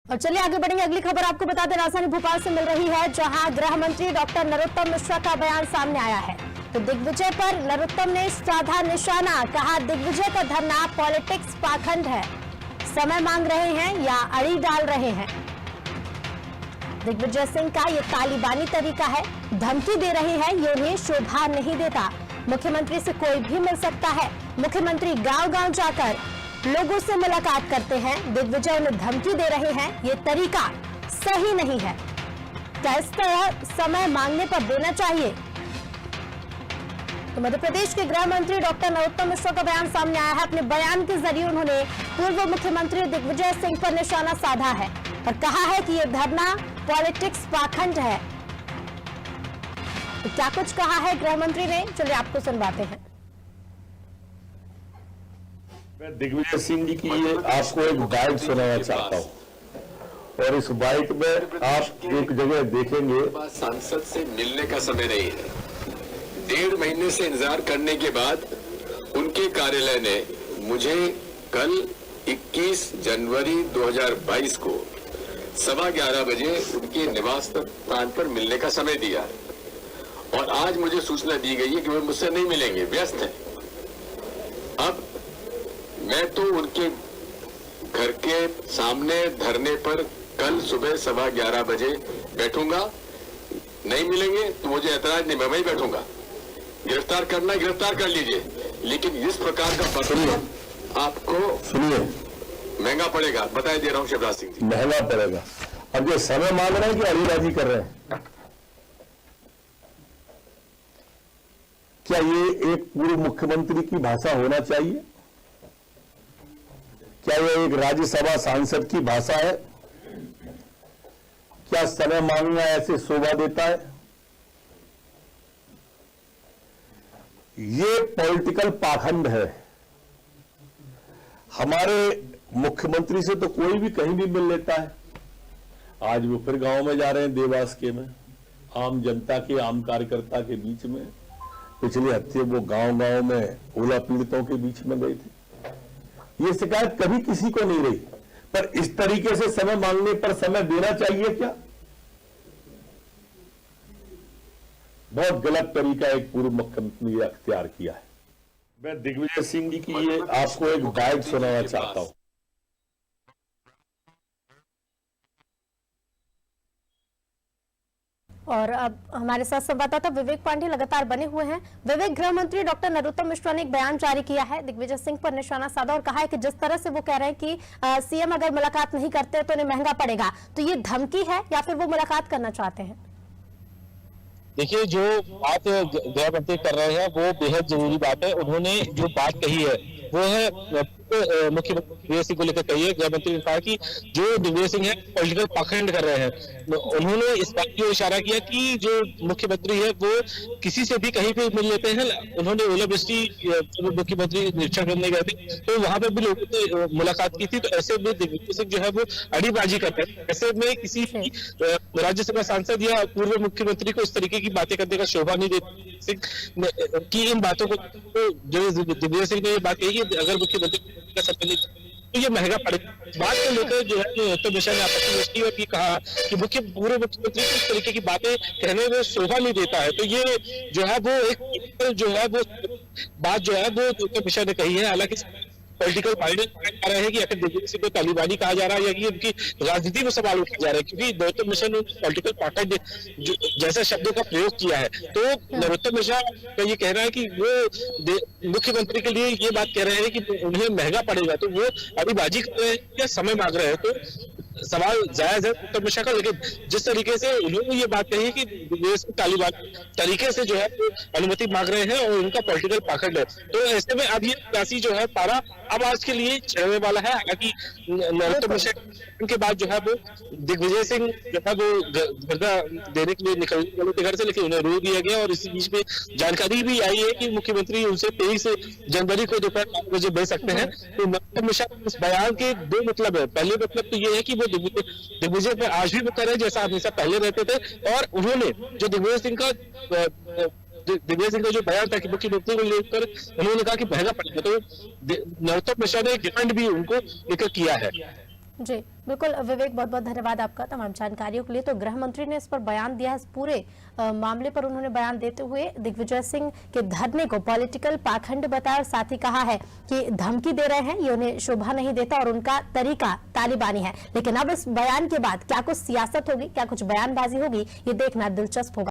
और चलिए आगे बढ़ेंगे। अगली खबर आपको बता दें, राजधानी भोपाल से मिल रही है, जहां गृह मंत्री डॉक्टर नरोत्तम मिश्रा का बयान सामने आया है। तो दिग्विजय पर नरोत्तम ने साधा निशाना, कहा दिग्विजय का धरना पॉलिटिक्स पाखंड है, समय मांग रहे हैं या अड़ी डाल रहे हैं। दिग्विजय सिंह का ये तालिबानी तरीका है, धमकी दे रहे हैं, ये उन्हें शोभा नहीं देता। मुख्यमंत्री से कोई भी मिल सकता है, मुख्यमंत्री गांव-गांव जाकर लोगों से मुलाकात करते हैं, दिग्विजय उन्हें धमकी दे रहे हैं, ये तरीका सही नहीं है। क्या इस तरह समय मांगने पर देना चाहिए? तो मध्य प्रदेश के गृह मंत्री डॉक्टर नरोत्तम मिश्रा का बयान सामने आया है। अपने बयान के जरिए उन्होंने पूर्व मुख्यमंत्री दिग्विजय सिंह पर निशाना साधा है और कहा है कि यह धरना पॉलिटिक्स पाखंड है। तो क्या कुछ कहा है गृह मंत्री ने, चलिए आपको सुनवाते हैं। मैं दिग्विजय सिंह जी की ये आपको एक बाइट सुनाना चाहता हूँ और इस बाइट में आप एक जगह देखेंगे। सांसद से मिलने का समय नहीं है। 1.5 महीने से इंतजार करने के बाद उनके कार्यालय ने मुझे कल 21 जनवरी 2022 को 11:15 बजे उनके निवास स्थान पर मिलने का समय दिया और आज मुझे सूचना दी गई है कि वे मुझसे नहीं मिलेंगे, व्यस्त हैं। अब मैं तो उनके घर के सामने धरने पर कल सुबह 11:15 बजे बैठूंगा। नहीं मिलेंगे तो मुझे ऐतराज नहीं, मैं वहीं बैठूंगा। गिरफ्तार करना गिरफ्तार कर लीजिए, लेकिन इस प्रकार का पत्र आपको सुनिए महंगा पड़ेगा। बताए दे रहा हूं शिवराज सिंह जी, महंगा पड़ेगा। अब ये समय मांग रहे हैं कि अड़ीबाजी कर रहे हैं? क्या ये एक पूर्व मुख्यमंत्री की भाषा होना चाहिए? क्या यह एक राज्यसभा सांसद की भाषा है? क्या समय मांगना ऐसे शोभा देता है? ये पॉलिटिकल पाखंड है। हमारे मुख्यमंत्री से तो कोई भी कहीं भी मिल लेता है। आज वो फिर गांव में जा रहे हैं, देवास के में, आम जनता के, आम कार्यकर्ता के बीच में। पिछले हफ्ते वो गांव-गांव में ओला पीड़ितों के बीच में गए थे। ये शिकायत कभी किसी को नहीं रही, पर इस तरीके से समय मांगने पर समय देना चाहिए क्या? बहुत गलत तरीका एक पूर्व मुख्यमंत्री ने अख्तियार किया है। मैं दिग्विजय सिंह जी की ये आपको एक बाइट सुनाना चाहता हूं। और अब हमारे साथ संवाददाता विवेक पांडे लगातार बने हुए हैं। विवेक, गृह मंत्री डॉक्टर नरोत्तम मिश्रा ने एक बयान जारी किया है, दिग्विजय सिंह पर निशाना साधा और कहा है कि जिस तरह से वो कह रहे हैं कि सीएम अगर मुलाकात नहीं करते तो उन्हें महंगा पड़ेगा, तो ये धमकी है या फिर वो मुलाकात करना चाहते हैं? देखिए, जो बात गृह मंत्री कर रहे हैं वो बेहद जरूरी बात है। उन्होंने जो बात कही है वो है मुख्यमंत्री दिग्विजय सिंह को लेकर कही है। गृह मंत्री ने कहा कि जो दिग्विजय सिंह है पॉलिटिकल पाखंड कर रहे हैं। उन्होंने इस बात की इशारा किया कि जो मुख्यमंत्री है वो किसी से भी कहीं पे मिल लेते हैं। उन्होंने ओलावृष्टि मुख्यमंत्री निरीक्षण करने गए थे तो वहां पर भी लोगों से मुलाकात की थी। तो ऐसे में दिग्विजय सिंह जो है वो अड़ीबाजी करते हैं। ऐसे में किसी भी राज्यसभा सांसद या पूर्व मुख्यमंत्री को इस तरीके की बातें करने का शोभा नहीं देती कि इन बातों को जो दिग्विजय सिंह ने ये बात कही कि अगर मुख्यमंत्री का सम्मिलित तो ये महंगा पड़ेगा। बात को लेकर जो है तो मिश्रा ने आपत्ति व्यक्त की और ये कहा कि पूर्व मुख्यमंत्री को इस तरीके की बातें कहने में शोभा नहीं देता है। तो ये जो है वो एक जो है वो बात जो है वो तो मिश्रा ने कही है। हालांकि पॉलिटिकल पार्टी कह रहे हैं कि अगर दिग्विजय सिंह को तालिबानी कहा जा रहा है या कि उनकी राजनीति में सवाल उठाया जा रहा है, क्योंकि नरोत्तम मिश्रा ने पॉलिटिकल पार्टी जैसे शब्दों का प्रयोग किया है। तो नरोत्तम मिश्रा का ये कहना है कि वो मुख्यमंत्री के लिए ये बात कह रहे हैं कि उन्हें महंगा पड़ेगा, तो वो अड़ीबाजी कर रहे हैं या समय मांग रहे हैं। तो सवाल जायज है नरोत्तम मिश्रा का, लेकिन जिस तरीके से उन्होंने ये बात कही कि देश को तालिबानी तरीके से जो है अनुमति मांग रहे हैं और उनका पॉलिटिकल पाखंड है, तो ऐसे में अब ये सियासी जो है पारा अब आज के लिए चढ़ने वाला है। हालांकि नरोत्तम मिश्रा के बाद जो है वो दिग्विजय सिंह जो है वो गर्दा देने के लिए निकलने वाले थे घर से, लेकिन उन्हें रोक दिया गया। और इसी बीच में जानकारी भी आई है कि मुख्यमंत्री उनसे 23 जनवरी को दोपहर 5 बजे मिल सकते हैं। तो नरोत्तम मिश्रा इस बयान के दो मतलब है। पहले मतलब तो ये है कि वो दिग्विजय पर आज भी वो कर रहे हैं जैसा हमेशा पहले रहते थे, और उन्होंने जो दिग्विजय सिंह का जो बयान था कि मुख्यमंत्री को लेकर उन्होंने कहा कि महंगा पड़ेगा, तो नरोत्तम मिश्रा ने डिमांड भी उनको लेकर किया है। जी बिल्कुल विवेक, बहुत बहुत धन्यवाद आपका तमाम जानकारियों के लिए। तो गृह मंत्री ने इस पर बयान दिया है, इस पूरे मामले पर उन्होंने बयान देते हुए दिग्विजय सिंह के धरने को पॉलिटिकल पाखंड बताया और साथ ही कहा है कि धमकी दे रहे हैं, ये उन्हें शोभा नहीं देता और उनका तरीका तालिबानी है। लेकिन अब इस बयान के बाद क्या कुछ सियासत होगी, क्या कुछ बयानबाजी होगी, ये देखना दिलचस्प होगा।